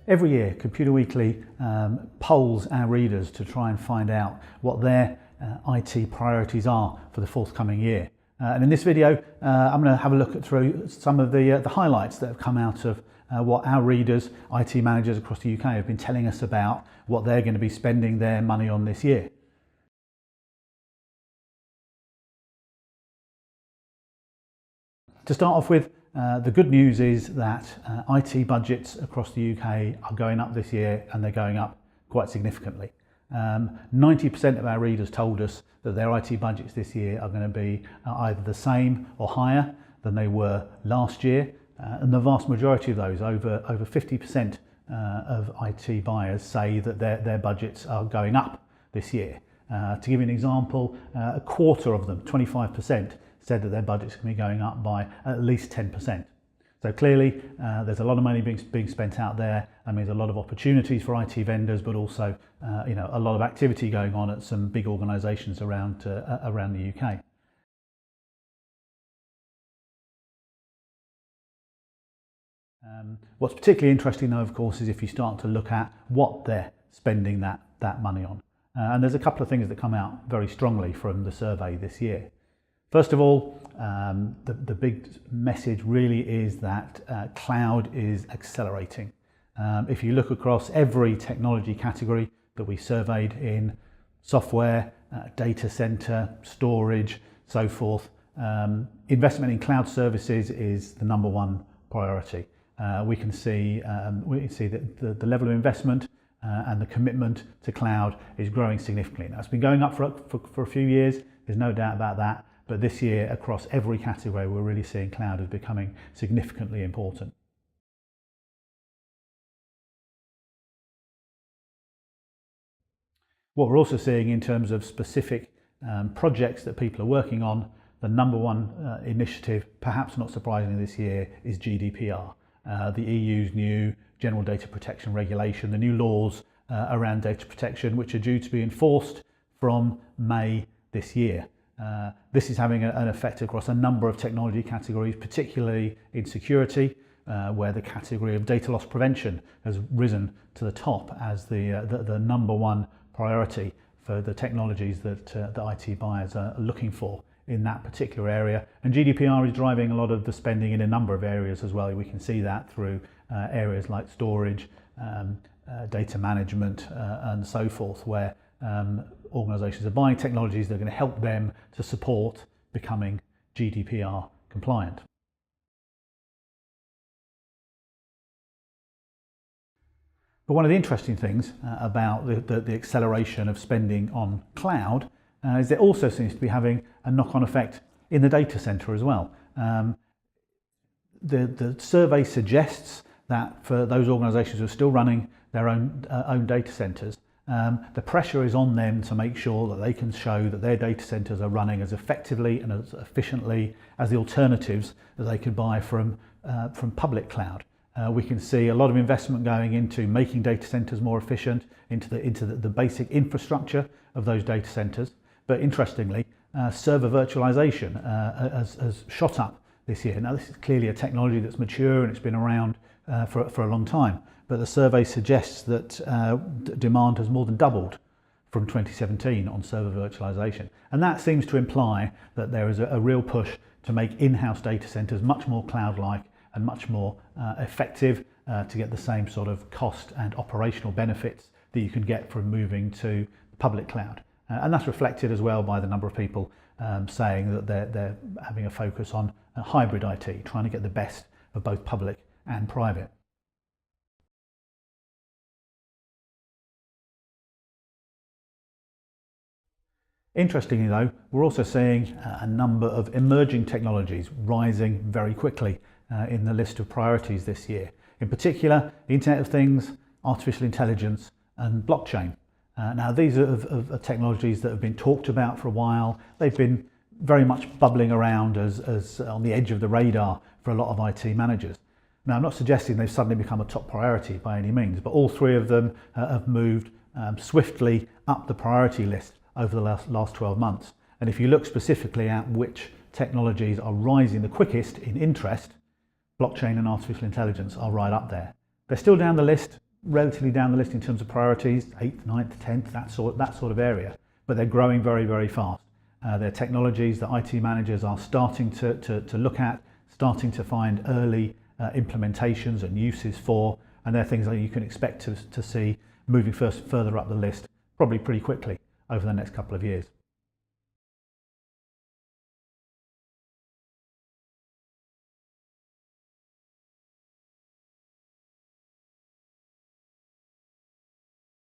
Every year, Computer Weekly polls our readers to try and find out what their IT priorities are for the forthcoming year. And in this video, I'm going to have a look through some of the highlights that have come out of what our readers, IT managers across the UK, have been telling us about what they're going to be spending their money on this year. To start off with, the good news is that IT budgets across the UK are going up this year, and they're going up quite significantly. 90% of our readers told us that their IT budgets this year are going to be either the same or higher than they were last year, and the vast majority of those, over 50% of IT buyers, say that their budgets are going up this year. To give you an example, a quarter of them, 25%, said that their budgets can be going up by at least 10%. So clearly there's a lot of money being spent out there. That means a lot of opportunities for IT vendors, but also a lot of activity going on at some big organisations around the UK. What's particularly interesting though, of course, is if you start to look at what they're spending that money on. And there's a couple of things that come out very strongly from the survey this year. First of all, the big message really is that cloud is accelerating. If you look across every technology category that we surveyed in software, data center, storage, so forth, investment in cloud services is the number one priority. We can see that the level of investment and the commitment to cloud is growing significantly. Now, it's been going up for a few years, there's no doubt about that. But this year, across every category, we're really seeing cloud as becoming significantly important. What we're also seeing in terms of specific projects that people are working on, the number one initiative, perhaps not surprisingly this year, is GDPR. The EU's new General Data Protection Regulation, the new laws around data protection, which are due to be enforced from May this year. This is having an effect across a number of technology categories, particularly in security, where the category of data loss prevention has risen to the top as the number one priority for the technologies that IT buyers are looking for in that particular area. And GDPR is driving a lot of the spending in a number of areas as well. We can see that through areas like storage, data management, and so forth, where organisations are buying technologies that are going to help them to support becoming GDPR compliant. But one of the interesting things about the acceleration of spending on cloud is it also seems to be having a knock-on effect in the data centre as well. The survey suggests that for those organisations who are still running their own data centres, the pressure is on them to make sure that they can show that their data centres are running as effectively and as efficiently as the alternatives that they could buy from public cloud. We can see a lot of investment going into making data centres more efficient, into the basic infrastructure of those data centres. But interestingly, server virtualization has shot up this year. Now, this is clearly a technology that's mature and it's been around for a long time. But the survey suggests that demand has more than doubled from 2017 on server virtualization. And that seems to imply that there is a real push to make in-house data centers much more cloud-like and much more effective to get the same sort of cost and operational benefits that you can get from moving to the public cloud. And that's reflected as well by the number of people saying that they're having a focus on hybrid IT, trying to get the best of both public and private. Interestingly though, we're also seeing a number of emerging technologies rising very quickly in the list of priorities this year. In particular, the Internet of Things, artificial intelligence and blockchain. Now these are technologies that have been talked about for a while. They've been very much bubbling around as on the edge of the radar for a lot of IT managers. Now I'm not suggesting they've suddenly become a top priority by any means, but all three of them have moved swiftly up the priority list over the last 12 months. And if you look specifically at which technologies are rising the quickest in interest, blockchain and artificial intelligence are right up there. They're still down the list relatively down the list in terms of priorities, 8th, 9th, 10th, that sort of area, but they're growing very, very fast. They're technologies that IT managers are starting to look at, starting to find early implementations and uses for, and they're things that you can expect to see moving further up the list, probably pretty quickly over the next couple of years.